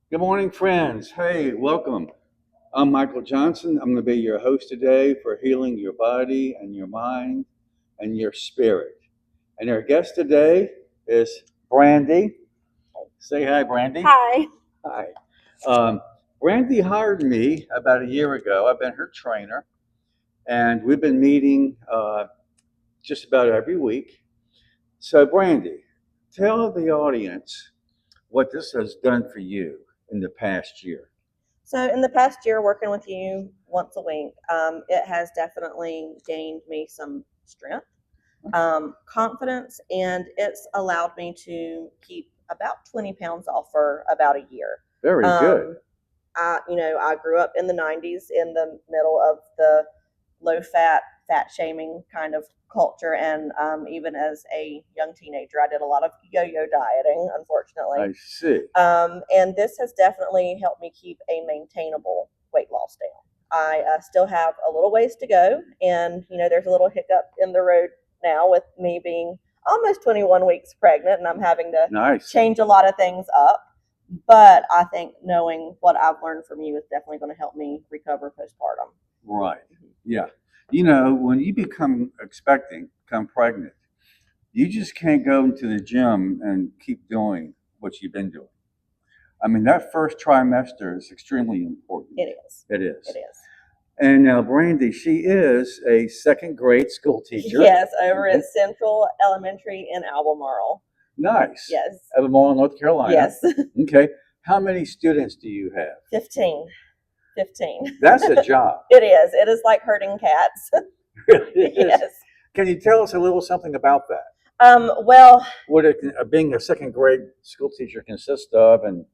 Good morning, friends. Hey, welcome. I'm Michael Johnson. I'm going to be your host today for healing your body and your mind and your spirit. And our guest today is Brandy. Say hi, Brandy. Hi. Hi. Um, Brandy hired me about a year ago. I've been her trainer, and we've been meeting just about every week. So, Brandy, tell the audience what this has done for you in the past year. So, in the past year, working with you once a week, it has definitely gained me some strength, confidence, and it's allowed me to keep about 20 pounds off for about a year. Very good. I grew up in the 90s in the middle of the low fat shaming kind of culture. And even as a young teenager, I did a lot of yo yo dieting, unfortunately. I see. And this has definitely helped me keep a maintainable weight loss down. I still have a little ways to go. And, there's a little hiccup in the road now with me being almost 21 weeks pregnant, and I'm having to Nice. change a lot of things up. But I think knowing what I've learned from you is definitely going to help me recover postpartum. Right. Yeah. When you become pregnant, you just can't go into the gym and keep doing what you've been doing. I mean, that first trimester is extremely important. It is. It is. It is. And now, Brandy, she is a second grade school teacher. Yes, over at Central Elementary in Albemarle. Nice. Yes. Albemarle, North Carolina. Yes. Okay. How many students do you have? 15. 15. That's a job. It is. It is like herding cats. Yes. Can you tell us a little something about that? Well, What being a second grade school teacher consists of, and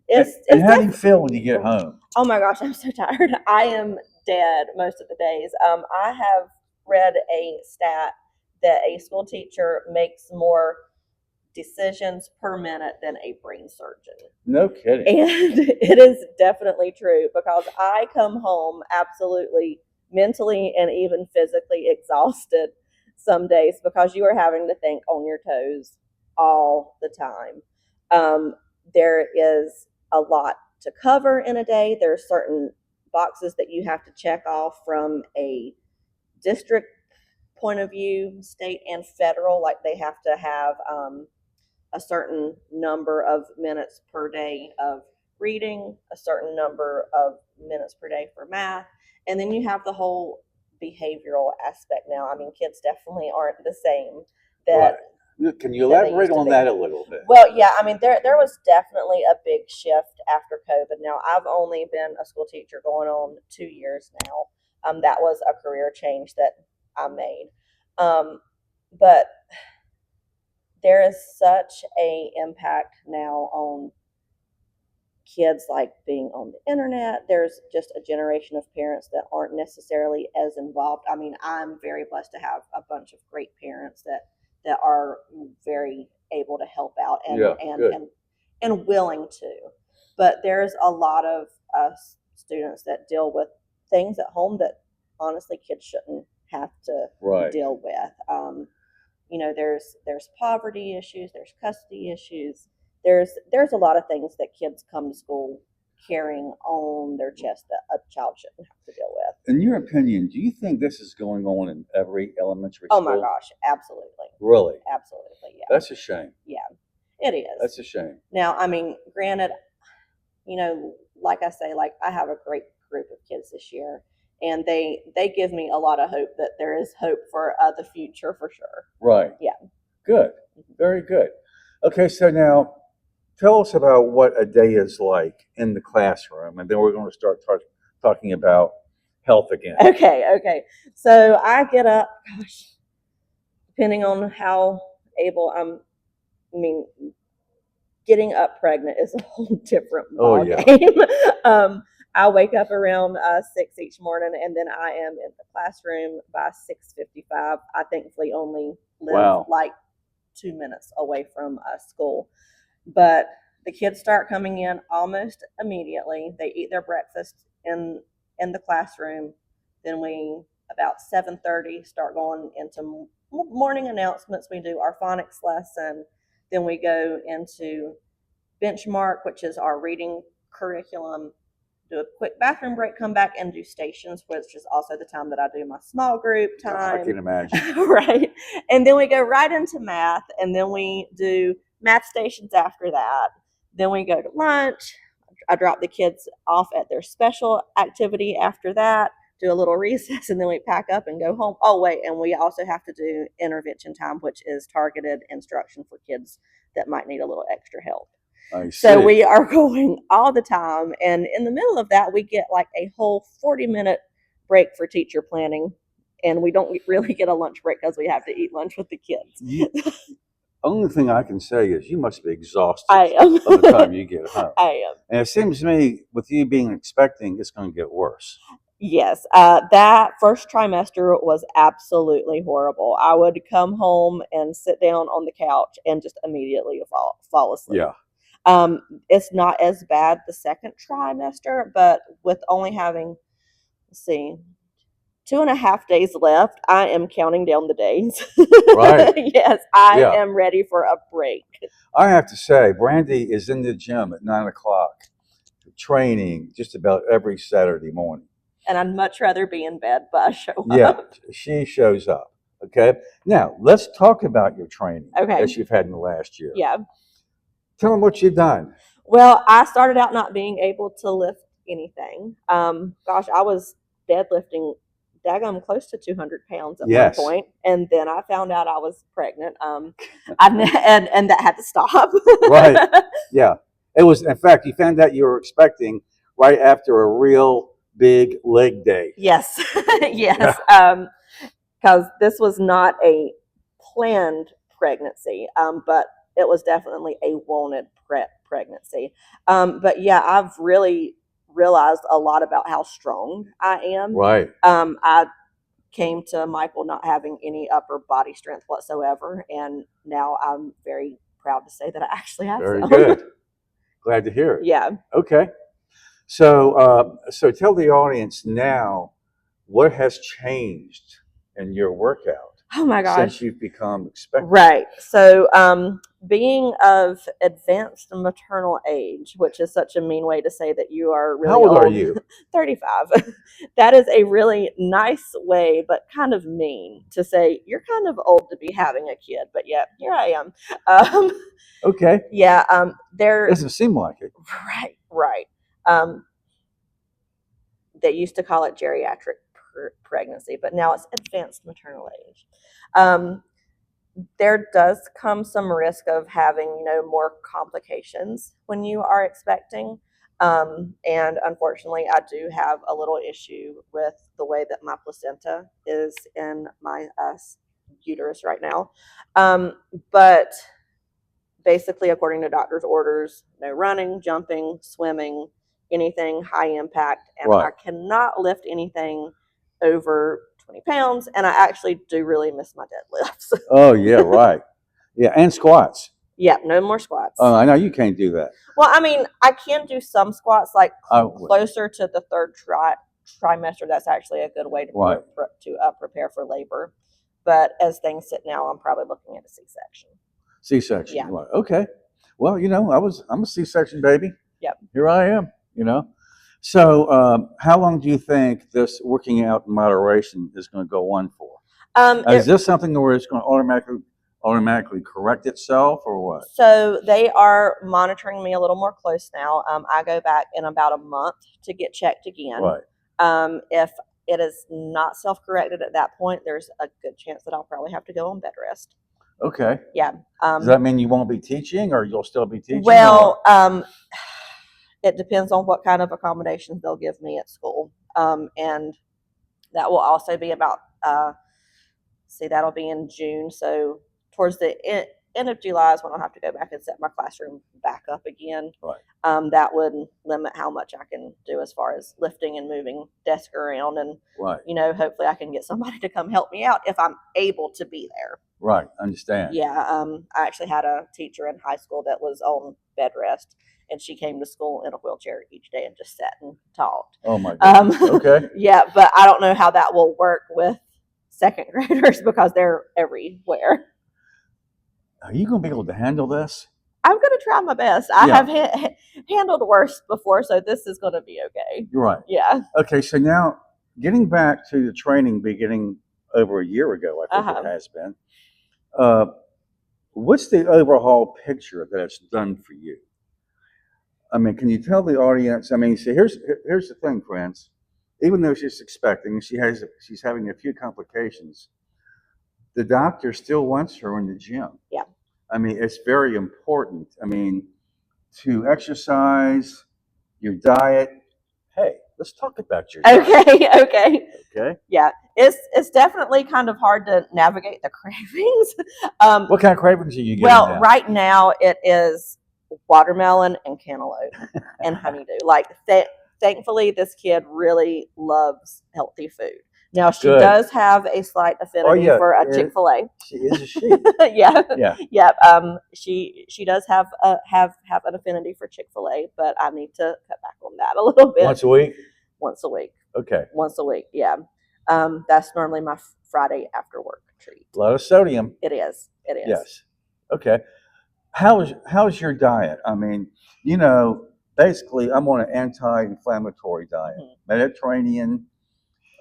how do you feel when you get home? Oh my gosh, I'm so tired. I am dead most of the days. I have read a stat that a school teacher makes more decisions per minute than a brain surgeon. No kidding. And it is definitely true, because I come home absolutely mentally and even physically exhausted some days, because you are having to think on your toes all the time. There is a lot to cover in a day. There are certain boxes that you have to check off from a district point of view, state and federal. Like, they have to have a certain number of minutes per day of reading, a certain number of minutes per day for math, and then you have the whole behavioral aspect now. I mean, kids definitely aren't the same that. Right. Can you elaborate on that a little bit? Well, yeah, I mean, there was definitely a big shift after COVID. Now, I've only been a school teacher going on 2 years now. That was a career change that I made. But there is such a impact now on kids, like being on the internet. There's just a generation of parents that aren't necessarily as involved. I mean, I'm very blessed to have a bunch of great parents that are very able to help out and willing to. But there's a lot of students that deal with things at home that honestly kids shouldn't have to deal with. There's poverty issues, there's custody issues, there's a lot of things that kids come to school carrying on their chest that a child shouldn't have to deal with. In your opinion, do you think this is going on in every elementary school? Oh my gosh, absolutely. Really? Absolutely, yeah. That's a shame. Yeah, it is. That's a shame. Now, I mean, granted, like I say, like, I have a great group of kids this year, and they give me a lot of hope that there is hope for the future, for sure. Right. Yeah. Good. Very good. Okay, so now tell us about what a day is like in the classroom, and then we're going to start talking about health again. Okay. So I get up, gosh, depending on how able I mean, getting up pregnant is a whole different ballgame. I wake up around 6 each morning, and then I am in the classroom by 6:55. I thankfully only live like 2 minutes away from school, but the kids start coming in almost immediately. They eat their breakfast in the classroom. Then we, about 7:30, start going into morning announcements. We do our phonics lesson. Then we go into benchmark, which is our reading curriculum, do a quick bathroom break, come back and do stations, which is also the time that I do my small group time. I can imagine. Right. And then we go right into math, and then we do math stations after that. Then we go to lunch. I drop the kids off at their special activity after that, do a little recess, and then we pack up and go home. Oh, wait, and we also have to do intervention time, which is targeted instruction for kids that might need a little extra help. I see. So we are going all the time, and in the middle of that, we get like a whole 40-minute break for teacher planning, and we don't really get a lunch break because we have to eat lunch with the kids. Only thing I can say is you must be exhausted I am. by the time you get home. I am. And it seems to me, with you being expecting, it's going to get worse. Yes, that first trimester was absolutely horrible. I would come home and sit down on the couch and just immediately fall asleep. Yeah. It's not as bad the second trimester, but with only having, let's see, 2.5 days left, I am counting down the days. Right. Yes, I am ready for a break. I have to say, Brandy is in the gym at 9 o'clock, training just about every Saturday morning. And I'd much rather be in bed, but I show up. Yeah, she shows up. Okay. Now, let's talk about your training that you've had in the last year. Yeah. Tell them what you've done. Well, I started out not being able to lift anything. Gosh, I was deadlifting daggum close to 200 pounds at one point, and then I found out I was pregnant. And that had to stop. Right. Yeah. It was, in fact, you found out you were expecting right after a real big leg day. Yes. Yes. Because this was not a planned pregnancy, but it was definitely a wanted pregnancy. But yeah, I've really realized a lot about how strong I am. Right. I came to Michael not having any upper body strength whatsoever, and now I'm very proud to say that I actually have Very some. good. Glad to hear it. Yeah. Okay. So, so tell the audience now what has changed in your workout. Oh my gosh. Since you've become expectant. Right. So, being of advanced maternal age, which is such a mean way to say that you are really old. How old are you? 35. That is a really nice way, but kind of mean to say you're kind of old to be having a kid. But yeah, here I am. Okay. Yeah. There doesn't seem like it. Right. They used to call it geriatric pregnancy, but now it's advanced maternal age. There does come some risk of having, more complications when you are expecting. And unfortunately, I do have a little issue with the way that my placenta is in my uterus right now. But basically, according to doctor's orders, no running, jumping, swimming, anything high impact. And I cannot lift anything over 20 pounds. And I actually do really miss my deadlifts. Oh, yeah, right. Yeah, and squats. Yeah, no more squats. Oh, I know you can't do that. Well, I mean, I can do some squats like closer to the third trimester. That's actually a good way to prepare for labor. But as things sit now, I'm probably looking at a C-section. C-section. Yeah. Right. Okay. Well, I'm a C-section baby. Yep. Here I am, So how long do you think this working out in moderation is going to go on for? Is this something where it's going to automatically correct itself or what? So they are monitoring me a little more close now. I go back in about a month to get checked again. Right. If it is not self-corrected at that point, there's a good chance that I'll probably have to go on bed rest. Okay. Yeah. Does that mean you won't be teaching or you'll still be teaching? Well, it depends on what kind of accommodations they'll give me at school. And that will also be about, that'll be in June. So towards the end of July is when I'll have to go back and set my classroom back up again. Right. That would limit how much I can do as far as lifting and moving desk around. And, hopefully I can get somebody to come help me out if I'm able to be there. Right. Understand. Yeah. I actually had a teacher in high school that was on bed rest, and she came to school in a wheelchair each day and just sat and talked. Oh my goodness. Okay. Yeah, but I don't know how that will work with second graders because they're everywhere. Are you going to be able to handle this? I'm going to try my best. I Yeah. have handled worse before, so this is going to be okay. You're right. Yeah. Okay, so now getting back to the training beginning over a year ago, I think Uh-huh. it has been. Uh, what's the overall picture that it's done for you? I mean, can you tell the audience? I mean, see, here's the thing, friends. Even though she's expecting, she's having a few complications. The doctor still wants her in the gym. Yeah. I mean, it's very important. I mean, to exercise, your diet. Hey, let's talk about your diet. Okay. Okay. Okay. Yeah. It's definitely kind of hard to navigate the cravings. What kind of cravings are you getting Well, now? right now it is watermelon and cantaloupe and honeydew. Like, thankfully, this kid really loves healthy food. Now, she Good. does have a slight affinity yeah, for a Chick-fil-A. She is a she. Yeah, Yeah. yeah. She does have an affinity for Chick-fil-A, but I need to cut back on that a little bit. Once a week? Once a week. Okay. Once a week. Yeah. That's normally my Friday after work treat. A lot of sodium. It is. It is. Yes. Okay. How's your diet? I mean, you know, basically, I'm on an anti-inflammatory diet, Mediterranean.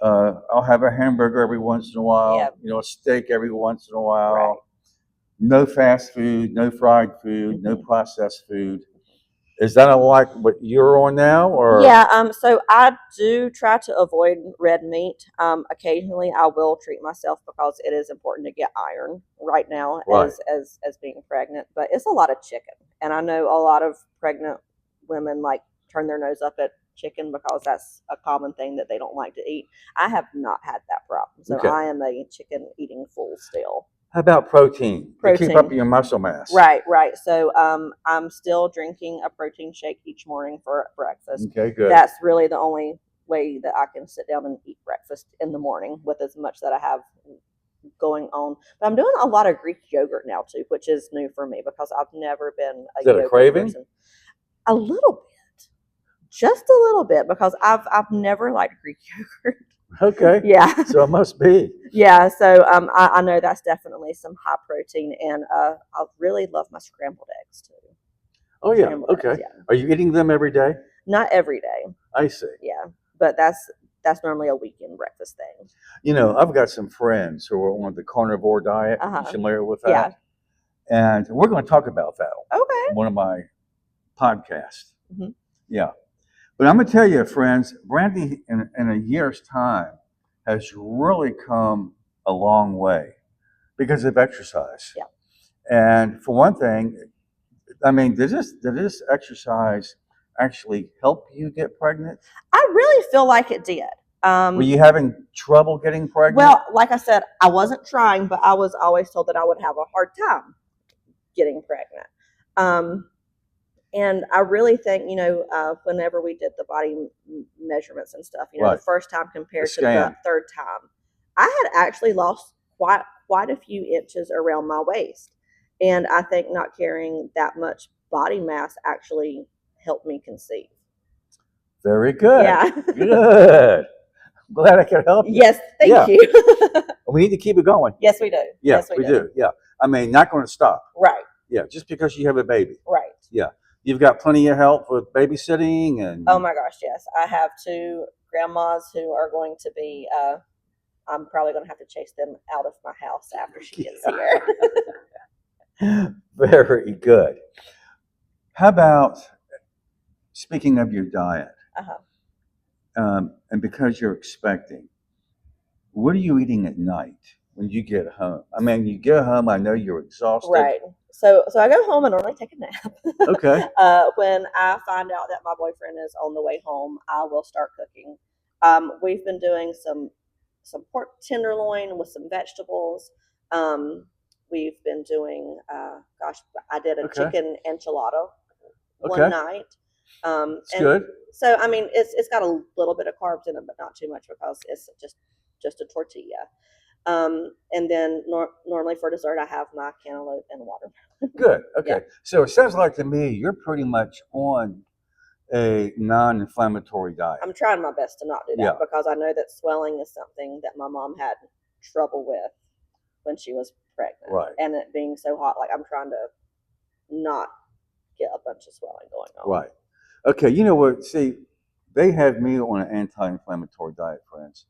I'll have a hamburger every once in a while. Yeah. You know, a steak every once in a while. Right. No fast food, no fried food, no processed food. Is that like what you're on now, or? Yeah. So I do try to avoid red meat. Occasionally I will treat myself because it is important to get iron right now Right. as being pregnant. But it's a lot of chicken, and I know a lot of pregnant women like turn their nose up at chicken because that's a common thing that they don't like to eat. I have not had that problem, so Okay. I am a chicken eating fool still. How about protein? To keep up your muscle mass. Right, right. So I'm still drinking a protein shake each morning for breakfast. Okay, good. That's really the only way that I can sit down and eat breakfast in the morning with as much that I have going on. But I'm doing a lot of Greek yogurt now too, which is new for me because I've never been a yogurt craving person. A little bit, just a little bit, because I've never liked Greek yogurt. Okay. Yeah. So it must be. Yeah. So I know that's definitely some high protein, and I really love my scrambled eggs too. Oh yeah. Scrambled Okay. eggs, yeah. Are you eating them every day? Not every day. I see. Yeah, but that's normally a weekend breakfast thing. You know, I've got some friends who are on the carnivore diet. You familiar with that? Yeah. And we're going to talk about that. Okay. On one of my podcasts. Yeah. But I'm going to tell you, friends, Brandy, in a year's time, has really come a long way because of exercise. Yeah. And for one thing, I mean, did this exercise actually help you get pregnant? I really feel like it did. Were you having trouble getting pregnant? Well, like I said, I wasn't trying, but I was always told that I would have a hard time getting pregnant. And I really think, whenever we did the body measurements and stuff, Right. the first time compared to the third time, I had actually lost quite a few inches around my waist. And I think not carrying that much body mass actually helped me conceive. Very good. Yeah. Good. I'm glad I could help you. Yes, thank you. We need to keep it going. Yes, we do. Yeah, yes, we do. Yeah. I mean, not going to stop. Right. Yeah, just because you have a baby. Right. Yeah. You've got plenty of help with babysitting and. Oh my gosh, yes. I have 2 grandmas who are going to be, I'm probably going to have to chase them out of my house after she gets here. Very good. How about, speaking of your diet, and because you're expecting, what are you eating at night when you get home? I mean, you get home, I know you're exhausted. Right. So I go home and normally take a nap. Okay. When I find out that my boyfriend is on the way home, I will start cooking. We've been doing some pork tenderloin with some vegetables. We've been doing, I did a chicken enchilada one night. It's good. So I mean, it's got a little bit of carbs in it, but not too much because it's just a tortilla. And then normally for dessert, I have my cantaloupe and watermelon. Good. Okay. Yeah. So it sounds like to me you're pretty much on a non-inflammatory diet. I'm trying my best to not do that because I know that swelling is something that my mom had trouble with when she was pregnant. Right. And it being so hot, like I'm trying to not get a bunch of swelling going on. Right. Okay, you know what? See, they have me on an anti-inflammatory diet, friends.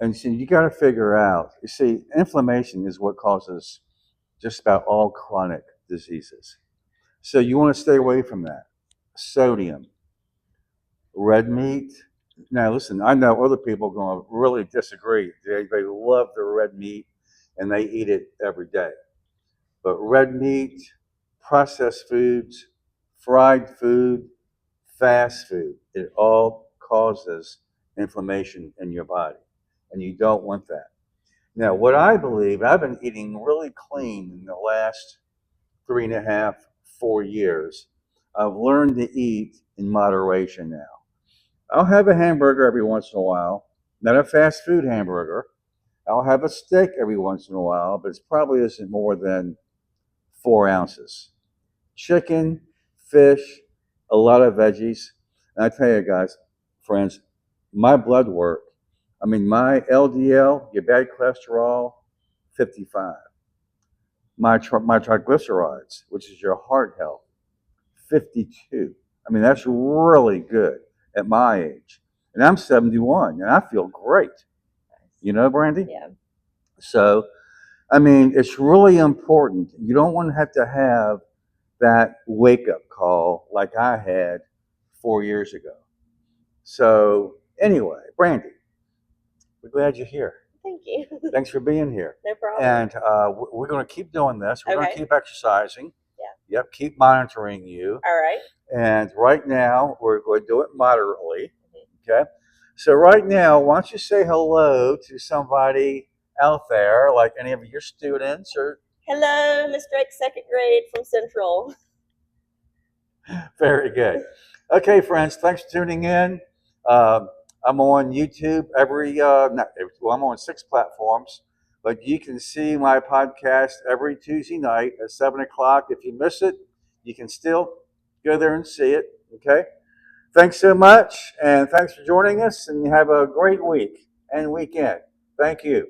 And so you got to figure out, you see, inflammation is what causes just about all chronic diseases. So you want to stay away from that. Sodium, red meat. Now, listen, I know other people are going to really disagree. They love the red meat and they eat it every day. But red meat, processed foods, fried food, fast food, it all causes inflammation in your body. And you don't want that. Now, what I believe, I've been eating really clean in the last 3.5, 4 years. I've learned to eat in moderation now. I'll have a hamburger every once in a while, not a fast food hamburger. I'll have a steak every once in a while, but it probably isn't more than 4 ounces. Chicken, fish, a lot of veggies. And I tell you guys, friends, my blood work, I mean, my LDL, your bad cholesterol, 55. My triglycerides, which is your heart health, 52. I mean, that's really good at my age. And I'm 71 and I feel great. You know, Brandy? Yeah. So, I mean, it's really important. You don't want to have that wake up call like I had 4 years ago. So, anyway, Brandy, we're glad you're here. Thank you. Thanks for being here. No problem. And we're going to keep doing this. We're going to Okay. keep exercising. Yeah. Yep, keep monitoring you. All right. And right now, we're going to do it moderately. Mm-hmm. Okay. So, right now, why don't you say hello to somebody out there, like any of your students or. Hello, Miss Drake, second grade from Central. Very good. Okay, friends, thanks for tuning in. I'm on YouTube I'm on 6 platforms, but you can see my podcast every Tuesday night at 7 o'clock. If you miss it, you can still go there and see it. Okay. Thanks so much, and thanks for joining us, and have a great week and weekend. Thank you.